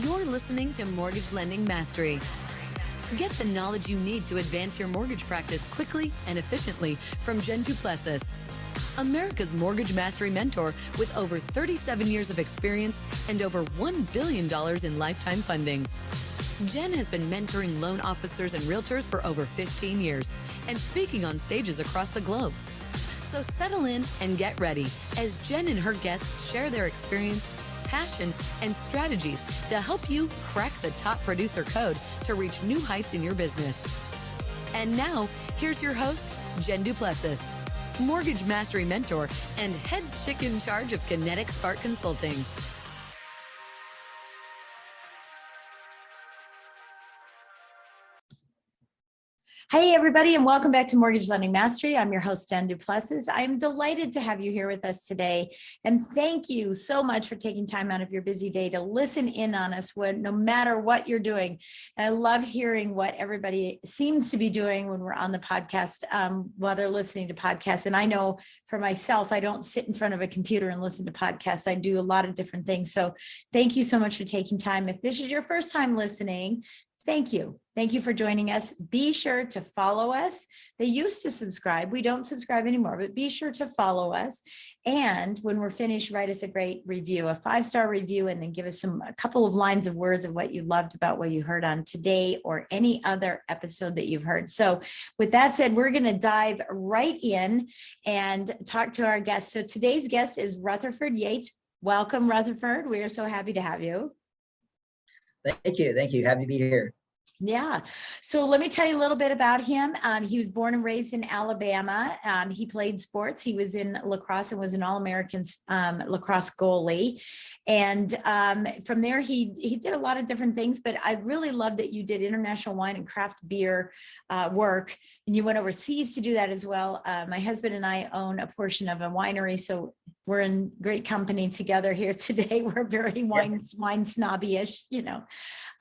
You're listening to Mortgage Lending Mastery. Get the knowledge you need to advance your mortgage practice quickly and efficiently from Jen Duplessis, America's mortgage mastery mentor with over 37 years of experience and over $1 billion in lifetime fundings. Jen has been mentoring loan officers and realtors for over 15 years and speaking on stages across the globe. So settle in and get ready as Jen and her guests share their experience, passion, and strategies to help you crack the top producer code to reach new heights in your business. And now, here's your host, Jen Duplessis, Mortgage Mastery Mentor and head chick in charge of Kinetic Spark Consulting. Hey, everybody, and welcome back to Mortgage Lending Mastery. I'm your host, Jen Duplessis. I'm delighted to have you here with us today. And thank you so much for taking time out of your busy day to listen in on us no matter what you're doing. And I love hearing what everybody seems to be doing when we're on the podcast while they're listening to podcasts. And I know for myself, I don't sit in front of a computer and listen to podcasts. I do a lot of different things. So thank you so much for taking time. If this is your first time listening, thank you. Thank you for joining us. Be sure to follow us. They used to subscribe. We don't subscribe anymore, but be sure to follow us. And when we're finished, write us a great review, a 5-star review, and then give us a couple of lines of words of what you loved about what you heard on today or any other episode that you've heard. So with that said, we're going to dive right in and talk to our guest. So today's guest is Rutherford Yeates. Welcome, Rutherford. We are so happy to have you. Thank you. Thank you. Happy to be here. Yeah. So let me tell you a little bit about him. He was born and raised in Alabama. He played sports. He was in lacrosse and was an All-American lacrosse goalie. And from there, he did a lot of different things, but I really love that you did international wine and craft beer work. And you went overseas to do that as well. My husband and I own a portion of a winery, so we're in great company together here today. We're very wine snobby-ish, you know.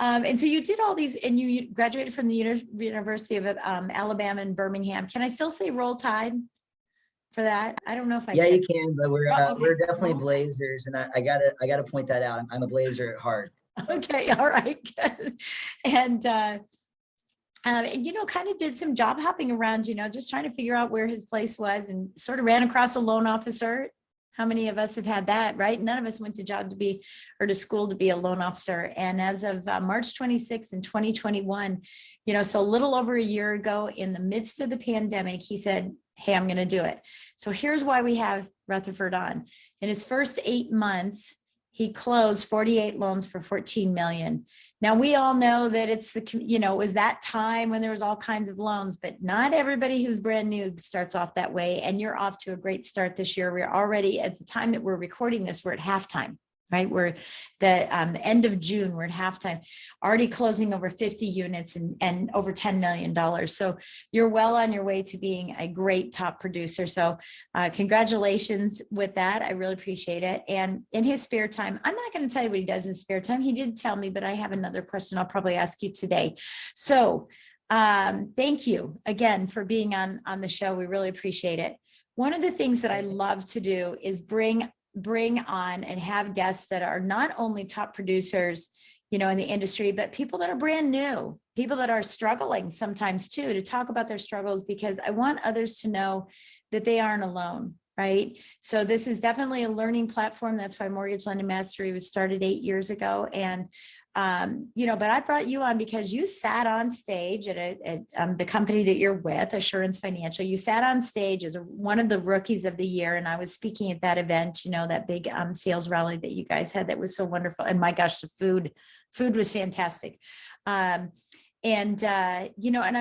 And so you did all these, and you graduated from the University of Alabama in Birmingham. Can I still say Roll Tide for that? I don't know if I can. You can, but we're definitely Blazers, and I gotta point that out. I'm a Blazer at heart. Okay, all right, good. And kind of did some job hopping around, just trying to figure out where his place was, and sort of ran across a loan officer. How many of us have had that, right? None of us went to school to be a loan officer. And as of March 26th in 2021, so a little over a year ago, in the midst of the pandemic, he said, hey, I'm going to do it. So here's why we have Rutherford on. In his first 8 months, he closed 48 loans for $14 million. Now, we all know that it was that time when there was all kinds of loans, but not everybody who's brand new starts off that way. And you're off to a great start this year. We're already, at the time that we're recording this, we're at halftime, right? We're the end of June, we're at halftime, already closing over 50 units and over $10 million. So you're well on your way to being a great top producer. So congratulations with that. I really appreciate it. And in his spare time, I'm not going to tell you what he does in spare time. He did tell me, but I have another question I'll probably ask you today. So thank you again for being on the show. We really appreciate it. One of the things that I love to do is bring on and have guests that are not only top producers, in the industry, but people that are brand new, people that are struggling sometimes too, to talk about their struggles, because I want others to know that they aren't alone, right? So this is definitely a learning platform. That's why Mortgage Lending Mastery was started 8 years ago. And but I brought you on because you sat on stage at the company that you're with, Assurance Financial. You sat on stage as one of the rookies of the year. And I was speaking at that event, that big sales rally that you guys had that was so wonderful. And my gosh, the food was fantastic. And I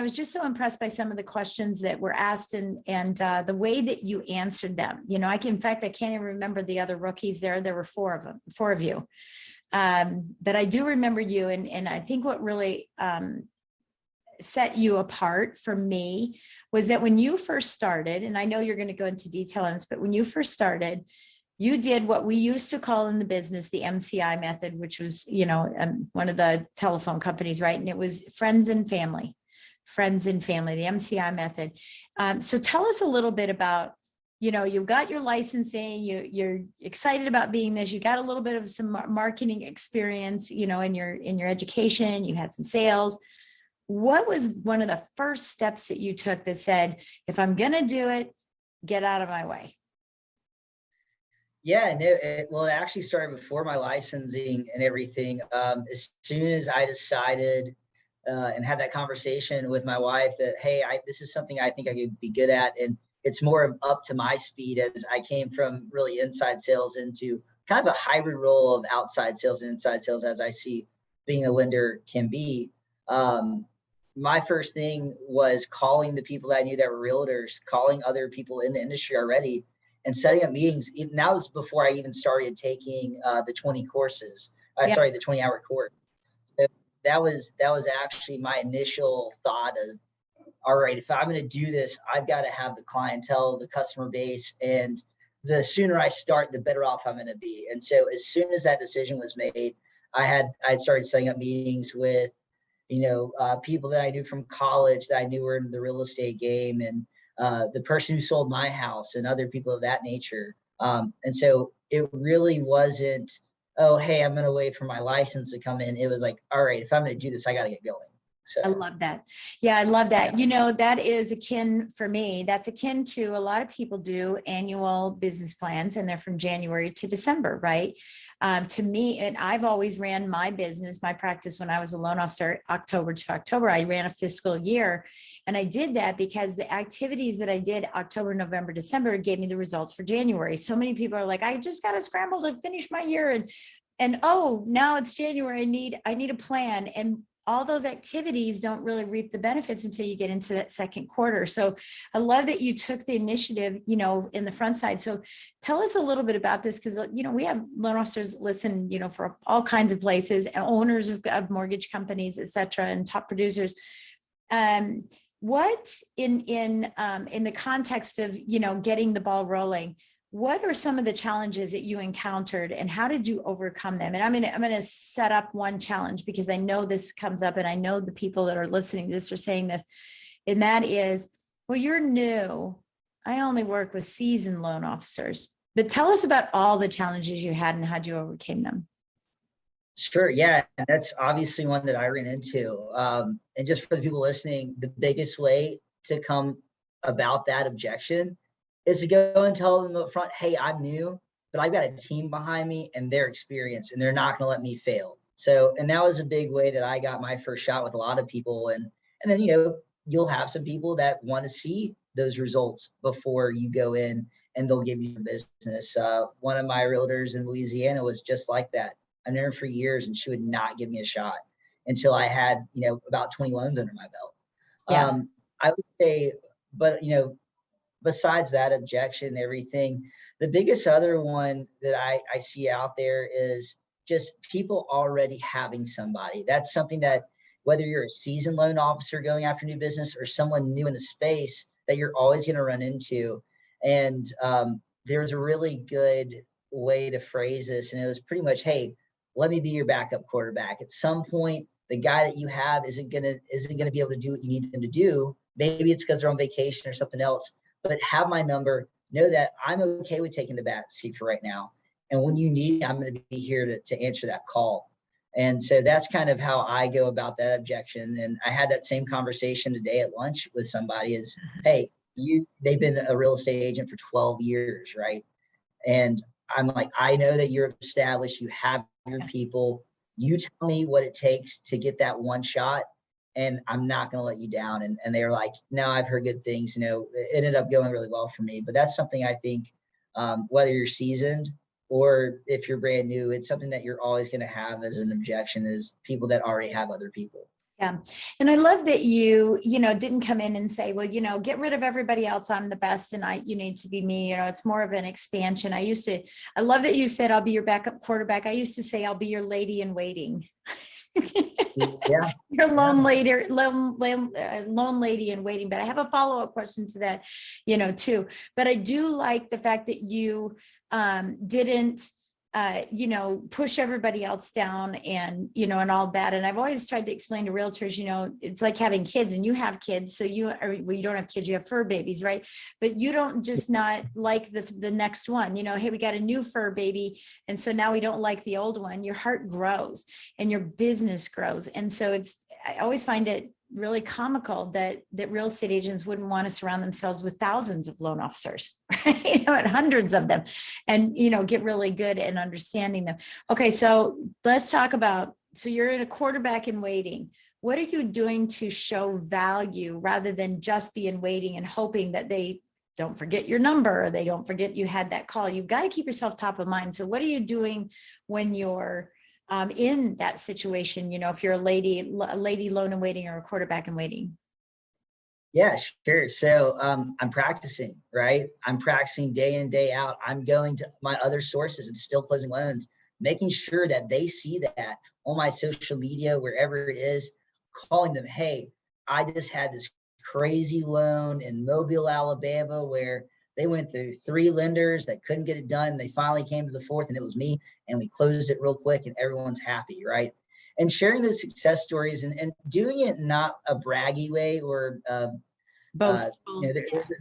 was just so impressed by some of the questions that were asked and the way that you answered them. I can't even remember the other rookies there. There were four of you. But I do remember you, and I think what really set you apart for me was that when you first started, and I know you're going to go into detail on this, but when you first started, you did what we used to call in the business the MCI method, which was, one of the telephone companies, right? And it was friends and family, the MCI method. So tell us a little bit about you've got your licensing, you're excited about being this, you got a little bit of some marketing experience, in your education, you had some sales. What was one of the first steps that you took that said, if I'm going to do it, get out of my way? Yeah, and it actually started before my licensing and everything. As soon as I decided and had that conversation with my wife that, hey, this is something I think I could be good at, and it's more up to my speed, as I came from really inside sales into kind of a hybrid role of outside sales and inside sales, as I see being a lender can be. My first thing was calling the people that I knew that were realtors, calling other people in the industry already, and setting up meetings. And that was before I even started taking the 20 courses. Sorry, the 20-hour course. So that was actually my initial thought of, all right, if I'm going to do this, I've got to have the clientele, the customer base, and the sooner I start, the better off I'm going to be. And so as soon as that decision was made, I'd started setting up meetings with, people that I knew from college that I knew were in the real estate game, and the person who sold my house and other people of that nature. And so it really wasn't, oh, hey, I'm going to wait for my license to come in. It was like, all right, if I'm going to do this, I got to get going. So. I love that. Yeah, I love that. That is akin for me. That's akin to a lot of people do annual business plans, and they're from January to December, right? To me, and I've always ran my business, my practice when I was a loan officer, October to October. I ran a fiscal year, and I did that because the activities that I did October, November, December gave me the results for January. So many people are like, I just got to scramble to finish my year, and oh, now it's January. I need a plan. And all those activities don't really reap the benefits until you get into that second quarter. So I love that you took the initiative, in the front side. So tell us a little bit about this, because, we have loan officers listen, for all kinds of places, owners of mortgage companies, et cetera, and top producers. What in the context of, getting the ball rolling, what are some of the challenges that you encountered, and how did you overcome them? And I'm going to set up one challenge, because I know this comes up, and I know the people that are listening to this are saying this, and that is, well, you're new. I only work with seasoned loan officers, but tell us about all the challenges you had and how you overcame them. Sure. Yeah. And that's obviously one that I ran into. And just for the people listening, the biggest way to come about that objection is to go and tell them up front, hey, I'm new, but I've got a team behind me and they're experienced, and they're not going to let me fail. So, and that was a big way that I got my first shot with a lot of people. And then, you'll have some people that want to see those results before you go in, and they'll give you the business. One of my realtors in Louisiana was just like that. I've known her for years, and she would not give me a shot until I had, about 20 loans under my belt. Yeah. I would say, but, besides that objection and everything, the biggest other one that I see out there is just people already having somebody. That's something that, whether you're a seasoned loan officer going after new business or someone new in the space, that you're always going to run into. And there's a really good way to phrase this. And it was pretty much, hey, let me be your backup quarterback. At some point, the guy that you have isn't gonna be able to do what you need them to do. Maybe it's because they're on vacation or something else. But have my number, know that I'm okay with taking the back seat for right now. And when you need, I'm going to be here to answer that call. And so that's kind of how I go about that objection. And I had that same conversation today at lunch with somebody is, hey, they've been a real estate agent for 12 years, right? And I'm like, I know that you're established, you have your people, you tell me what it takes to get that one shot, and I'm not going to let you down. And they were like, no, I've heard good things. It ended up going really well for me. But that's something I think, whether you're seasoned or if you're brand new, it's something that you're always going to have as an objection, is people that already have other people. Yeah. And I love that you didn't come in and say, well, get rid of everybody else. I'm the best, and you need to be me. It's more of an expansion. I love that you said, I'll be your backup quarterback. I used to say, I'll be your lady in waiting. Yeah. Your lone lady in waiting. But I have a follow-up question to that, too. But I do like the fact that you didn't push everybody else down and, and all that. And I've always tried to explain to realtors, it's like having kids, and you have kids. So you don't have kids, you have fur babies, right? But you don't just not like the next one, hey, we got a new fur baby. And so now we don't like the old one. Your heart grows and your business grows. And so I always find it really comical that real estate agents wouldn't want to surround themselves with thousands of loan officers, right? And hundreds of them, and get really good at understanding them. Okay, so let's talk about, so you're in a quarterback in waiting. What are you doing to show value rather than just be in waiting and hoping that they don't forget your number or they don't forget you had that call? You've got to keep yourself top of mind. So what are you doing when you're in that situation, if you're a lady loan and waiting or a quarterback in waiting? Yeah, sure. So I'm practicing, right? I'm practicing day in, day out. I'm going to my other sources and still closing loans, making sure that they see that on my social media, wherever it is, calling them, hey, I just had this crazy loan in Mobile, Alabama, where they went through 3 lenders that couldn't get it done. They finally came to the 4th, and it was me, and we closed it real quick, and everyone's happy, right? And sharing those success stories and doing it not a braggy way or boastful. There's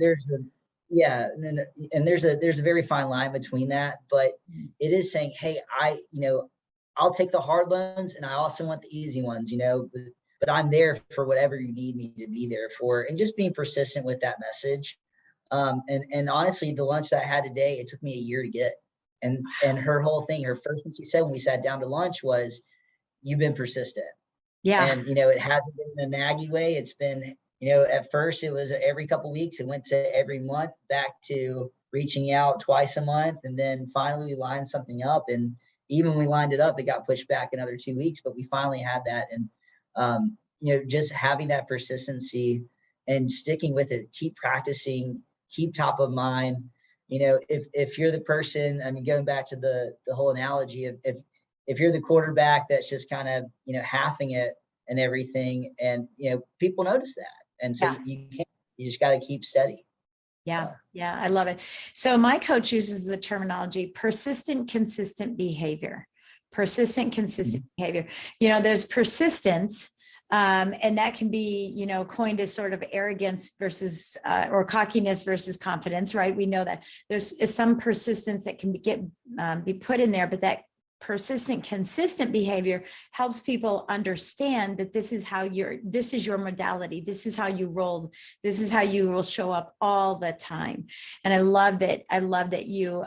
a very fine line between that, but it is saying, hey, I'll take the hard loans, and I also want the easy ones, but I'm there for whatever you need me to be there for, and just being persistent with that message. And honestly, the lunch that I had today, it took me a year to get. And her whole thing, her first thing she said when we sat down to lunch was, you've been persistent. Yeah. And, it hasn't been in a naggy way. It's been, at first it was every couple of weeks. It went to every month, back to reaching out twice a month. And then finally we lined something up. And even when we lined it up, it got pushed back another 2 weeks, but we finally had that. And, just having that persistency and sticking with it, keep practicing, keep top of mind. If you're the person, going back to the whole analogy of if you're the quarterback that's just kind of, halving it and everything, and, people notice that. And so you just got to keep steady. Yeah. Yeah. I love it. So my coach uses the terminology persistent, consistent behavior, behavior. There's persistence. And that can be, coined as sort of arrogance versus, or cockiness versus confidence, right? We know that there's some persistence that can be put in there, but that persistent, consistent behavior helps people understand that this is your modality. This is how you roll. This is how you will show up all the time. And I love that you,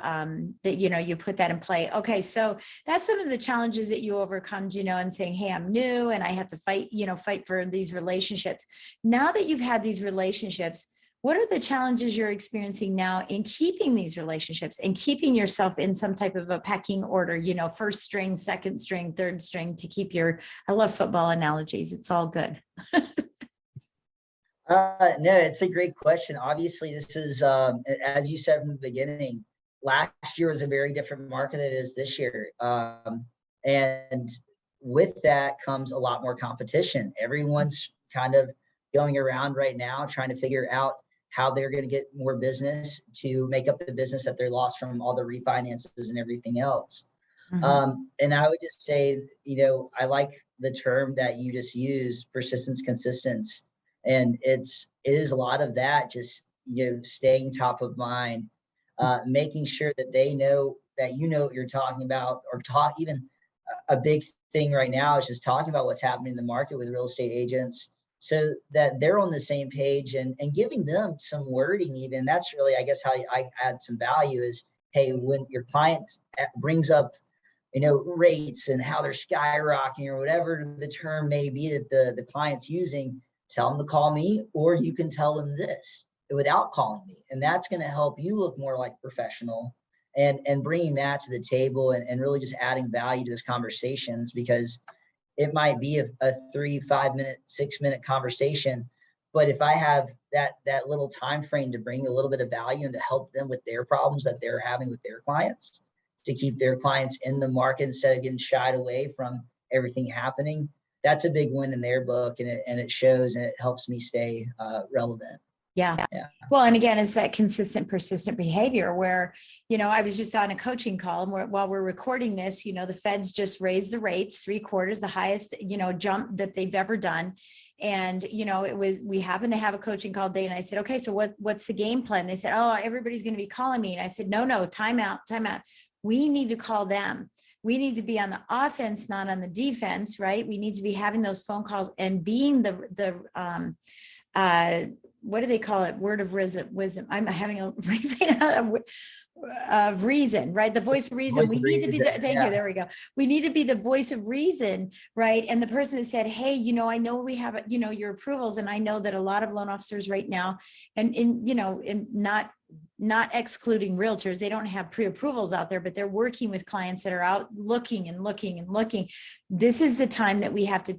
you put that in play. Okay. So that's some of the challenges that you overcome, and saying, hey, I'm new and I have to fight for these relationships. Now that you've had these relationships, what are the challenges you're experiencing now in keeping these relationships and keeping yourself in some type of a pecking order, first string, second string, third string, to keep I love football analogies. It's all good. No, it's a great question. Obviously, this is, as you said from the beginning, last year was a very different market than it is this year. And with that comes a lot more competition. Everyone's kind of going around right now trying to figure out how they're going to get more business to make up the business that they lost from all the refinances and everything else. Mm-hmm. And I would just say, I like the term that you just used, persistence, consistence. And it is a lot of that, just, staying top of mind, making sure that they know that what you're talking about, or even a big thing right now is just talking about what's happening in the market with real estate agents, so that they're on the same page, and giving them some wording. Even that's really, I guess, how I add some value is, hey, when your client brings up, rates and how they're skyrocketing or whatever the term may be that the client's using, tell them to call me, or you can tell them this without calling me. And that's going to help you look more like a professional, and bringing that to the table, and really just adding value to those conversations, because it might be a 3, 5 minute, 6 minute conversation, but if I have that little time frame to bring a little bit of value and to help them with their problems that they're having with their clients, to keep their clients in the market instead of getting shied away from everything happening, that's a big win in their book, and it shows, and it helps me stay relevant. Yeah. Yeah. Well, and again, it's that consistent, persistent behavior where, I was just on a coaching call and while we're recording this, the Feds just raised the rates 3/4, the highest, jump that they've ever done. And, we happened to have a coaching call day and I said, okay, so what's the game plan? They said, oh, everybody's going to be calling me. And I said, no, time out. We need to call them. We need to be on the offense, not on the defense, right? We need to be having those phone calls and being what do they call it? Word of wisdom. I'm having a of reason, right? The voice of reason. We need to be the, thank you. There we go. We need to be the voice of reason, right? And the person that said, hey, I know we have, your approvals. And I know that a lot of loan officers right now, and not excluding realtors, they don't have pre-approvals out there, but they're working with clients that are out looking and looking and looking. This is the time that we have to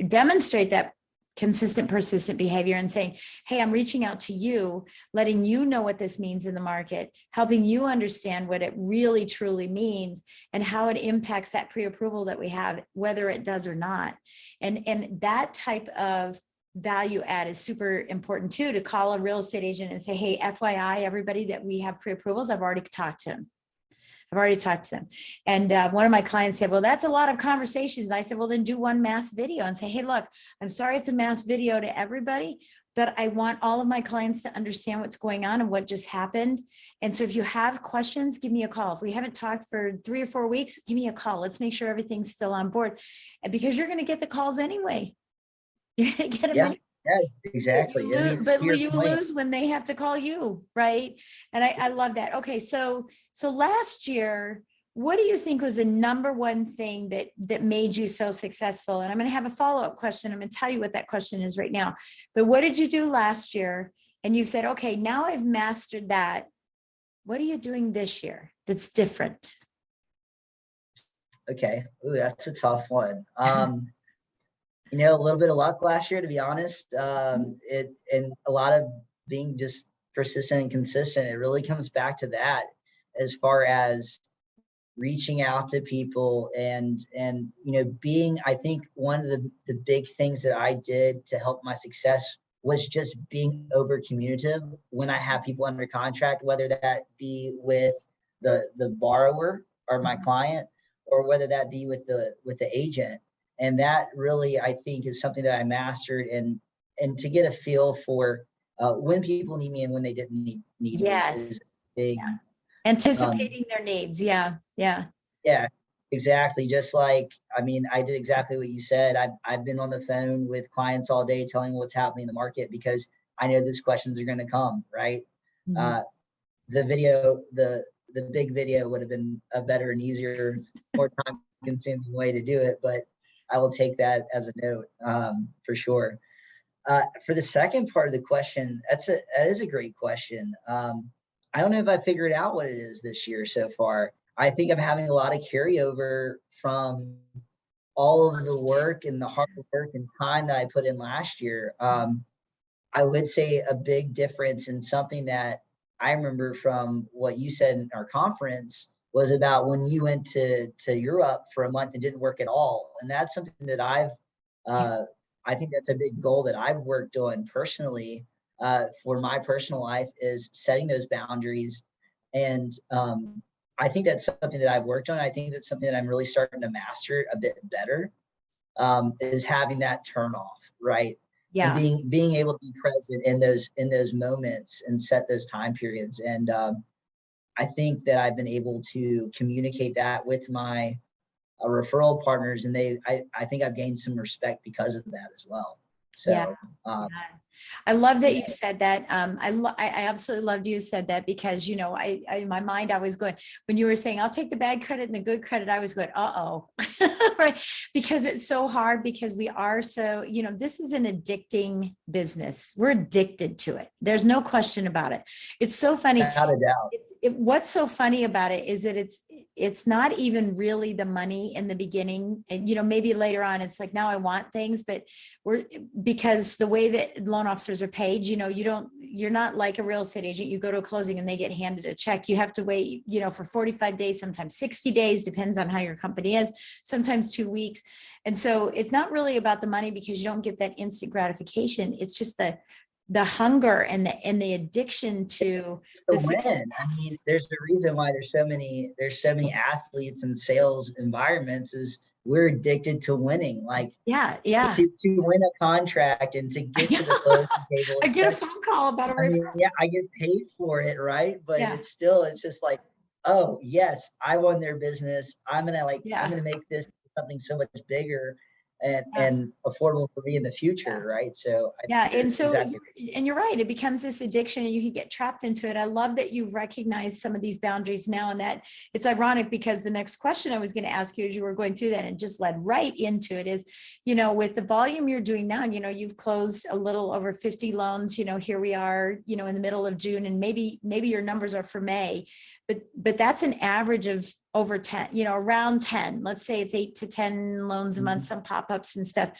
demonstrate that consistent, persistent behavior and saying, hey, I'm reaching out to you, letting you know what this means in the market, helping you understand what it really truly means and how it impacts that pre-approval that we have, whether it does or not. And that type of value add is super important too, to call a real estate agent and say, hey, FYI, everybody that we have pre-approvals, I've already talked to them. And one of my clients said, well, that's a lot of conversations. I said, well, then do one mass video and say, hey, look, I'm sorry it's a mass video to everybody, but I want all of my clients to understand what's going on and what just happened. And so if you have questions, give me a call. If we haven't talked for 3 or 4 weeks, give me a call. Let's make sure everything's still on board. And because you're going to get the calls anyway. You're going to get them anyway. Yeah, exactly. But you lose when they have to call you, right? And I love that. Okay, so last year, what do you think was the number one thing that made you so successful? And I'm going to have a follow-up question. I'm going to tell you what that question is right now. But what did you do last year? And you said, okay, now I've mastered that. What are you doing this year that's different? Okay. Ooh, that's a tough one. A little bit of luck last year, to be honest. And a lot of being just persistent and consistent. It really comes back to that as far as reaching out to people and being, I think one of the big things that I did to help my success was just being over communicative when I have people under contract, whether that be with the borrower or my client, or whether that be with the agent. And that really, I think, is something that I mastered, and to get a feel for when people need me and when they didn't need me is big. Yeah. Anticipating their needs. Yeah. Yeah, exactly. Just like, I did exactly what you said. I've been on the phone with clients all day telling them what's happening in the market because I know these questions are going to come, right? Mm-hmm. The big video would have been a better and easier, more time consuming way to do it, but I will take that as a note for sure. For the second part of the question, that is a great question. I don't know if I figured out what it is this year so far. I think I'm having a lot of carryover from all of the work and the hard work and time that I put in last year. I would say a big difference, and something that I remember from what you said in our conference, was about when you went to Europe for a month and didn't work at all. And that's something that I think that's a big goal that I've worked on personally for my personal life, is setting those boundaries. And I think that's something that I've worked on. I think that's something that I'm really starting to master a bit better, is having that turn off, right? Yeah. And being able to be present in those moments and set those time periods. And I think that I've been able to communicate that with my referral partners, and I think I've gained some respect because of that as well. So yeah. I love that you said that. I absolutely loved you said that, because, I in my mind, I was going, when you were saying, I'll take the bad credit and the good credit, I was going, uh-oh, right? Because it's so hard, because we are so, this is an addicting business. We're addicted to it. There's no question about it. It's so funny. Without a doubt. What's so funny about it is that it's not even really the money in the beginning. And, maybe later on, it's like, now I want things, but because the way that loan officers are paid, you're not like a real estate agent. You go to a closing and they get handed a check. You have to wait, for 45 days, sometimes 60 days, depends on how your company is, sometimes 2 weeks. And so it's not really about the money, because you don't get that instant gratification. It's just the hunger and the addiction to the the win. success. I mean, there's a reason why there's so many athletes in sales environments is we're addicted to winning. Like Yeah. to win a contract and to get to the closing table. I It's get a such, phone call about a I mean, referral. yeah, I get paid for it, right? But Yeah. it's just like, oh yes, I won their business. I'm gonna make this something so much bigger and affordable for me in the future, right? So And so exactly. and you're right, it becomes this addiction and you can get trapped into it. I love that you've recognized some of these boundaries now, and that it's ironic because the next question I was going to ask you as you were going through that and just led right into it is, with the volume you're doing now, you've closed a little over 50 loans, here we are, in the middle of June, and maybe your numbers are for May, but that's an average of over 10, around 10. Let's say it's 8 to 10 loans a month, some pop-ups and stuff.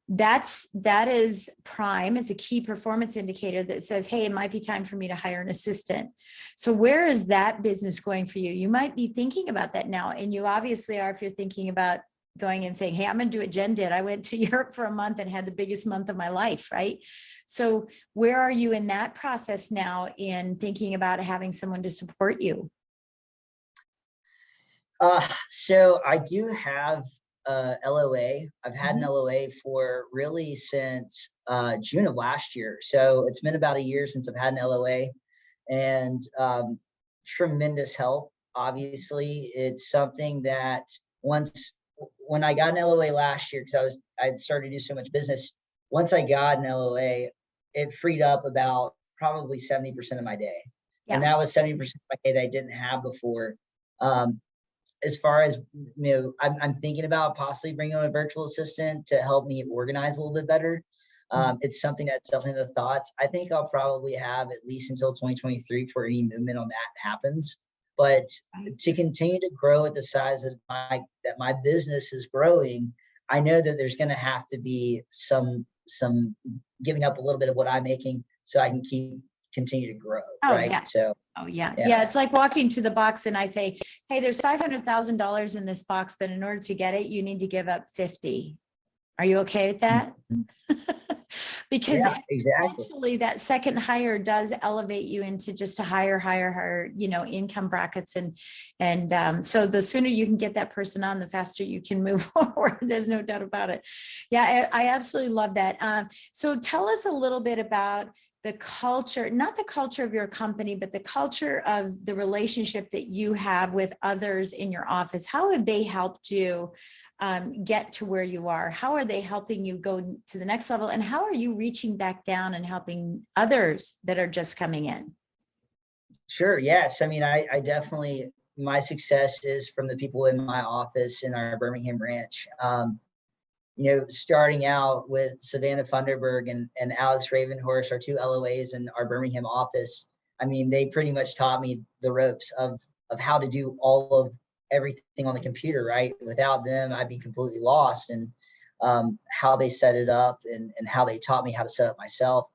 That is prime. It's a key performance indicator that says, hey, it might be time for me to hire an assistant. So where is that business going for you? You might be thinking about that now. And you obviously are, if you're thinking about going and saying, hey, I'm going to do what Jen did. I went to Europe for a month and had the biggest month of my life, right? So where are you in that process now in thinking about having someone to support you? So I do have LOA. I've had an LOA for really since June of last year. So it's been about a year since I've had an LOA, and tremendous help. Obviously, it's something that when I got an LOA last year, because I'd started to do so much business. Once I got an LOA, it freed up about probably 70% of my day, and that was 70% of my day that I didn't have before. As far as, I'm thinking about possibly bringing on a virtual assistant to help me organize a little bit better. It's something that's definitely the thoughts. I think I'll probably have at least until 2023 for any movement on that happens. But to continue to grow at the size that my business is growing, I know that there's going to have to be some giving up a little bit of what I'm making so I can continue to grow. Right. Yeah. So. Yeah. It's like walking to the box and I say, hey, there's $500,000 in this box, but in order to get it, you need to give up 50. Are you okay with that? Because exactly. actually that second hire does elevate you into just a higher, income brackets. And so the sooner you can get that person on, the faster you can move forward. There's no doubt about it. Yeah, I absolutely love that. So tell us a little bit about the culture, not the culture of your company, but the culture of the relationship that you have with others in your office. How have they helped you get to where you are? How are they helping you go to the next level? And how are you reaching back down and helping others that are just coming in? Sure. Yes. I mean, I definitely, my success is from the people in my office in our Birmingham branch. Starting out with Savannah Funderburg and Alex Ravenhorst, our two LOAs in our Birmingham office. I mean, they pretty much taught me the ropes of how to do all of everything on the computer, right? Without them, I'd be completely lost. And how they set it up and how they taught me how to set up myself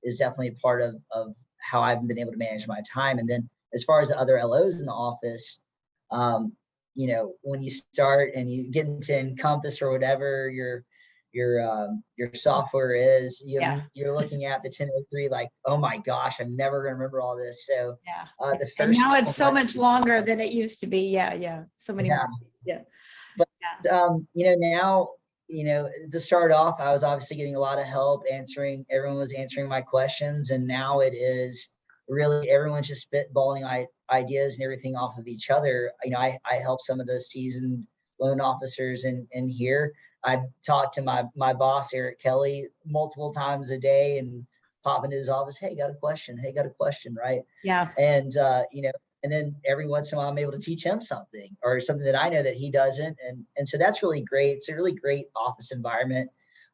is definitely a part of how I've been able to manage my time. And then as far as the other LOs in the office, when you start and you get into Encompass or whatever your software is, you're looking at the 1003 like, oh my gosh, I'm never going to remember all this. So the first, and now it's so much longer than it used to be. So many more. But now, to start off, I was obviously getting a lot of help everyone was answering my questions, and now it is really everyone's just spitballing ideas and everything off of each other. I help some of the seasoned loan officers in here. I've talked to my boss, Eric Kelly, multiple times a day and pop into his office. Hey, got a question. Right. Yeah. And, and then every once in a while I'm able to teach him something or something that I know that he doesn't. And so that's really great. It's a really great office environment.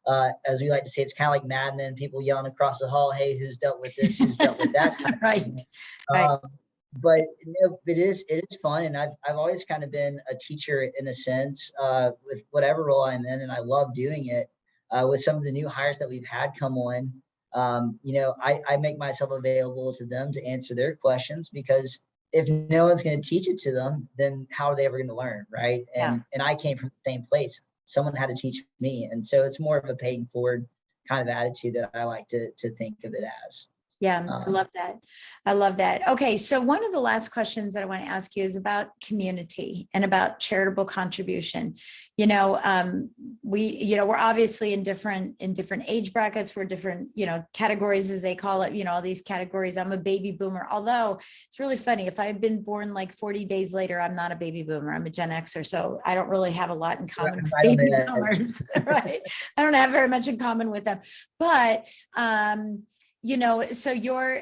As we like to say, it's kind of like Mad Men, people yelling across the hall, hey, who's dealt with this? Who's dealt with that? Right. But it is fun. And I've always kind of been a teacher in a sense, with whatever role I'm in. And I love doing it. With some of the new hires that we've had come on, I make myself available to them to answer their questions, because if no one's going to teach it to them, then how are they ever going to learn? Right. And I came from the same place. Someone had to teach me. And so it's more of a paying forward kind of attitude that I like to think of it as. Yeah, I love that. I love that. Okay, so one of the last questions that I want to ask you is about community and about charitable contribution. We're obviously in different age brackets. We're different, categories as they call it. All these categories. I'm a baby boomer. Although it's really funny, if I had been born like 40 days later, I'm not a baby boomer. I'm a Gen Xer, so I don't really have a lot in common with baby boomers, right? I don't have very much in common with them, but. So you're,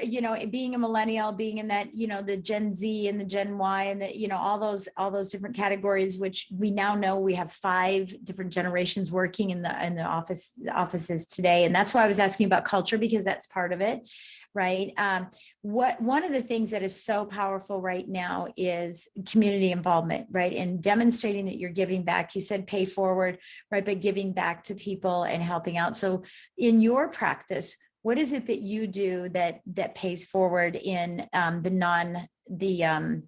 being a millennial, being in that, the Gen Z and the Gen Y and the, all those different categories, which we now know we have 5 different generations working in the offices today. And that's why I was asking about culture, because that's part of it. Right. One of the things that is so powerful right now is community involvement, right? And demonstrating that you're giving back. You said pay forward, right? But giving back to people and helping out. So in your practice, what is it that you do that pays forward in the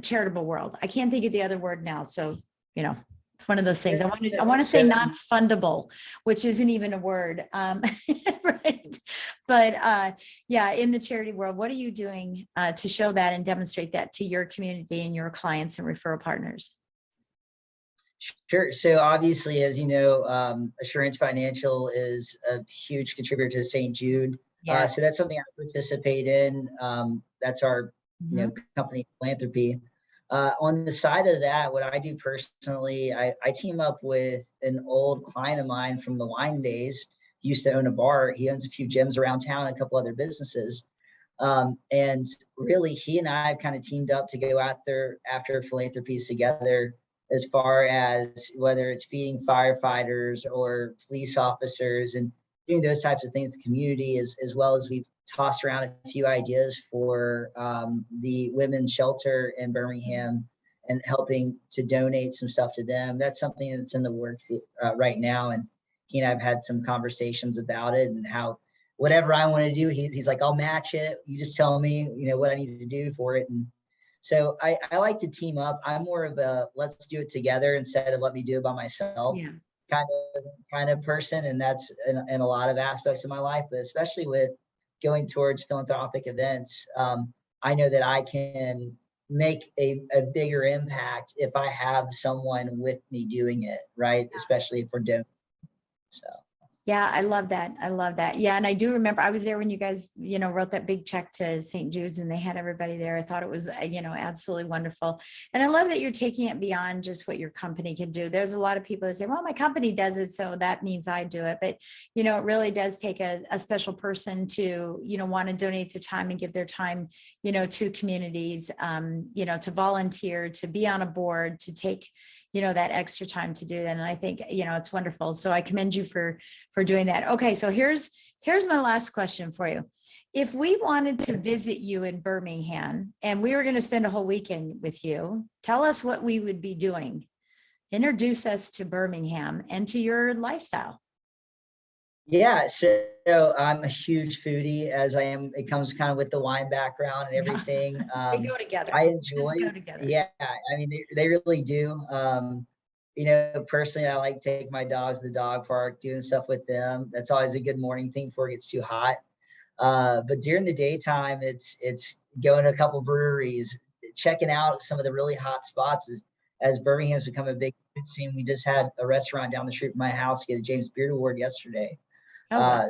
charitable world? I can't think of the other word now. So, it's one of those things. I want to say non-fundable, which isn't even a word. Right. But in the charity world, what are you doing to show that and demonstrate that to your community and your clients and referral partners? Sure. So obviously, as you know, Assurance Financial is a huge contributor to St. Jude. Yeah. So that's something I participate in. That's our company philanthropy. On the side of that, what I do personally, I team up with an old client of mine from the wine days. He used to own a bar. He owns a few gyms around town, and a couple other businesses. And really, he and I have kind of teamed up to go out there after philanthropies together, as far as whether it's feeding firefighters or police officers and doing those types of things in the community, as well as we've tossed around a few ideas for the women's shelter in Birmingham and helping to donate some stuff to them. That's something that's in the works right now. And he and I have had some conversations about it and how whatever I want to do, he's like, I'll match it. You just tell me, what I need to do for it. And so I like to team up. I'm more of a let's do it together instead of let me do it by myself kind of person. And that's in a lot of aspects of my life, but especially with going towards philanthropic events. I know that I can make a bigger impact if I have someone with me doing it, right? Especially if we're doing so. Yeah, I love that. I love that. Yeah. And I do remember I was there when you guys, wrote that big check to St. Jude's and they had everybody there. I thought it was, absolutely wonderful. And I love that you're taking it beyond just what your company can do. There's a lot of people that say, well, my company does it, so that means I do it. But, it really does take a special person to, want to donate their time and give their time, to communities, to volunteer, to be on a board, to take, that extra time to do that. And I think, it's wonderful. So I commend you for doing that. Okay. So here's my last question for you. If we wanted to visit you in Birmingham and we were going to spend a whole weekend with you, tell us what we would be doing. Introduce us to Birmingham and to your lifestyle. Yeah, so I'm a huge foodie, as I am. It comes kind of with the wine background and everything. They go together. I enjoy. Go together. Yeah, I mean they really do. Personally, I like to take my dogs to the dog park, doing stuff with them. That's always a good morning thing before it gets too hot. But during the daytime, it's going to a couple breweries, checking out some of the really hot spots. As Birmingham's become a big food scene, we just had a restaurant down the street from my house get a James Beard Award yesterday.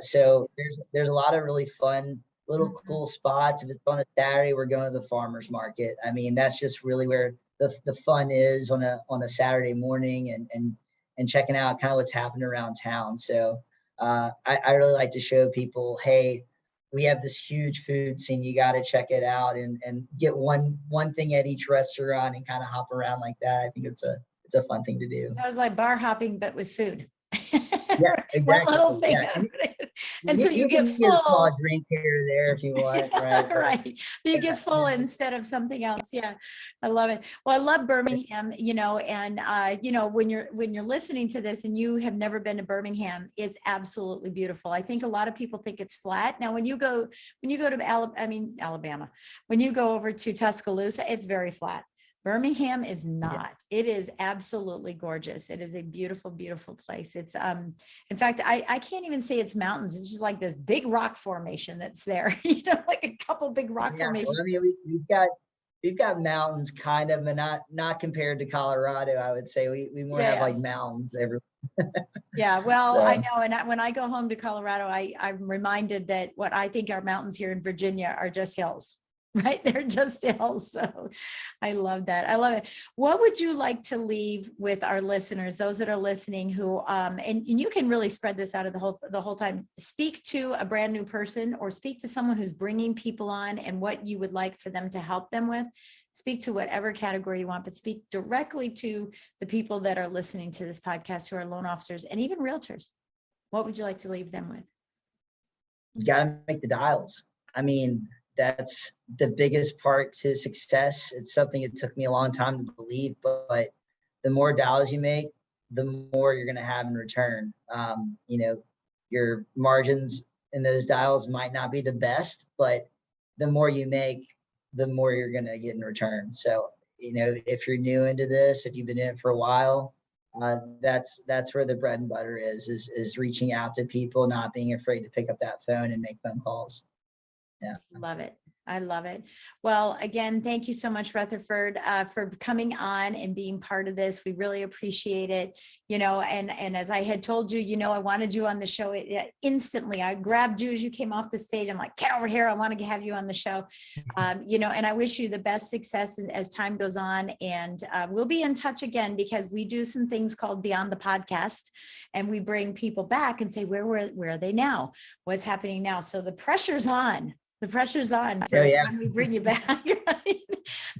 So there's a lot of really fun, little cool spots. If it's on a Saturday, we're going to the farmer's market. I mean, that's just really where the fun is on a Saturday morning and checking out kind of what's happening around town. So I really like to show people, hey, we have this huge food scene. You got to check it out and get one thing at each restaurant and kind of hop around like that. I think it's a fun thing to do. So it's like bar hopping, but with food. Yeah, exactly. One little thing. Yeah. And so you get full. Get a small drink here or there if you want, right? Right. You get full instead of something else. Yeah, I love it. Well, I love Birmingham. And when you're listening to this and you have never been to Birmingham, it's absolutely beautiful. I think a lot of people think it's flat. Now, when you go to Alabama, when you go over to Tuscaloosa, it's very flat. Birmingham is not. It is absolutely gorgeous. It is a beautiful, beautiful place. It's in fact, I can't even say it's mountains. It's just like this big rock formation that's there, like a couple big rock formations. Well, I mean, we've got mountains kind of, but not compared to Colorado. I would say we more have like mountains everywhere. Yeah, well, so. I know. And when I go home to Colorado, I'm reminded that what I think our mountains here in Virginia are just hills. Right? They're just hills. So I love that. I love it. What would you like to leave with our listeners, those that are listening who, and you can really spread this out of the whole time, speak to a brand new person or speak to someone who's bringing people on and what you would like for them to help them with. Speak to whatever category you want, but speak directly to the people that are listening to this podcast who are loan officers and even realtors. What would you like to leave them with? You got to make the dials. I mean, that's the biggest part to success. It's something it took me a long time to believe, but the more dials you make, the more you're going to have in return. Your margins in those dials might not be the best, but the more you make, the more you're going to get in return. So, if you're new into this, if you've been in it for a while, that's where the bread and butter is reaching out to people, not being afraid to pick up that phone and make phone calls. Yeah. Love it. I love it. Well, again, thank you so much, Rutherford, for coming on and being part of this. We really appreciate it. And as I had told you, I wanted you on the show instantly. I grabbed you as you came off the stage. I'm like, get over here. I want to have you on the show. And I wish you the best success as time goes on. And we'll be in touch again because we do some things called Beyond the Podcast, and we bring people back and say, where are they now? What's happening now? So the pressure's on. The pressure's on when we bring you back. Right?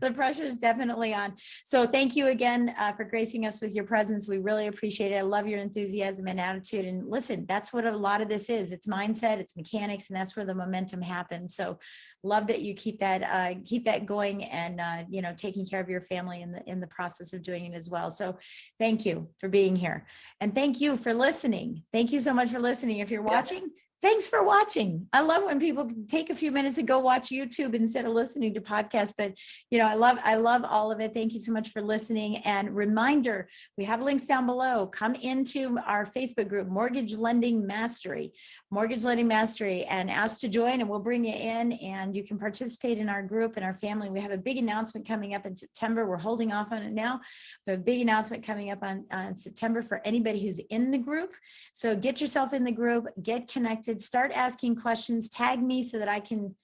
The pressure is definitely on. So thank you again for gracing us with your presence. We really appreciate it. I love your enthusiasm and attitude. And listen, that's what a lot of this is. It's mindset, it's mechanics, and that's where the momentum happens. So love that you keep that going and taking care of your family in the process of doing it as well. So thank you for being here. And thank you for listening. Thank you so much for listening. If you're watching, thanks for watching. I love when people take a few minutes and go watch YouTube instead of listening to podcasts, but I love all of it. Thank you so much for listening. And reminder, we have links down below. Come into our Facebook group, Mortgage Lending Mastery, and ask to join, and we'll bring you in and you can participate in our group and our family. We have a big announcement coming up in September. We're holding off on it now. We have a big announcement coming up on September for anybody who's in the group. So get yourself in the group, get connected. Start asking questions, tag me so that I can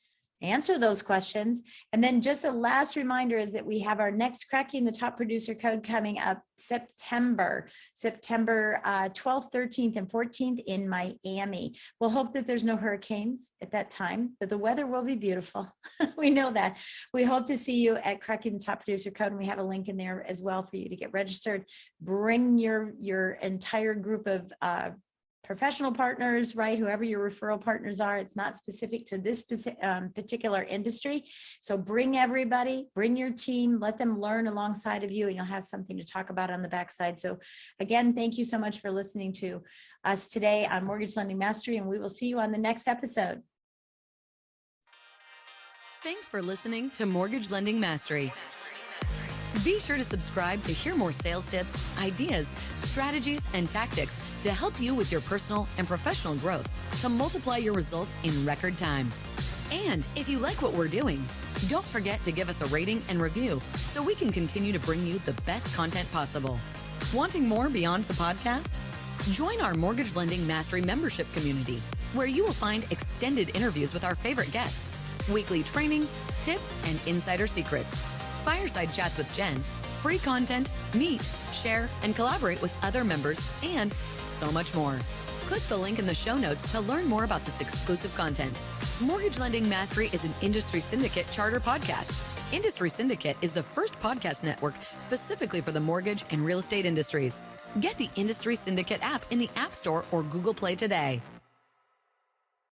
answer those questions. And then just a last reminder is that we have our next Cracking the Top Producer Code coming up September 12th, 13th, and 14th in Miami. We'll hope that there's no hurricanes at that time, but the weather will be beautiful. We know that. We hope to see you at Cracking the Top Producer Code, and we have a link in there as well for you to get registered. Bring your entire group of professional partners, right? Whoever your referral partners are, it's not specific to this particular industry. So bring everybody, bring your team, let them learn alongside of you, and you'll have something to talk about on the backside. So again, thank you so much for listening to us today on Mortgage Lending Mastery, and we will see you on the next episode. Thanks for listening to Mortgage Lending Mastery. Be sure to subscribe to hear more sales tips, ideas, strategies, and tactics to help you with your personal and professional growth to multiply your results in record time. And if you like what we're doing, don't forget to give us a rating and review so we can continue to bring you the best content possible. Wanting more beyond the podcast? Join our Mortgage Lending Mastery membership community, where you will find extended interviews with our favorite guests, weekly training, tips, and insider secrets, fireside chats with Jen, free content, meet, share, and collaborate with other members, and so much more. Click the link in the show notes to learn more about this exclusive content. Mortgage Lending Mastery is an Industry Syndicate charter podcast. Industry Syndicate is the first podcast network specifically for the mortgage and real estate industries. Get the Industry Syndicate app in the App Store or Google Play today.